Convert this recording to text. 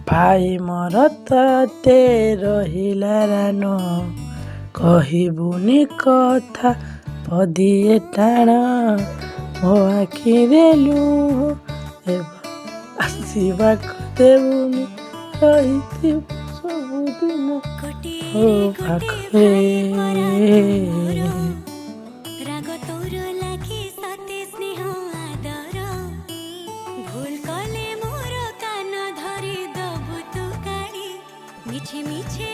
भाई मोर तते रहिला रानो कहबुनि कथा पदिए टाण मो आखिरे लुह आसवाक देबुनि रहिथिबु सबुदिन हो पाखरे। राग तोर लागे सते स्नेह आदर भूल कले मोर कान धरी दबु तु काढी मिछे मिछे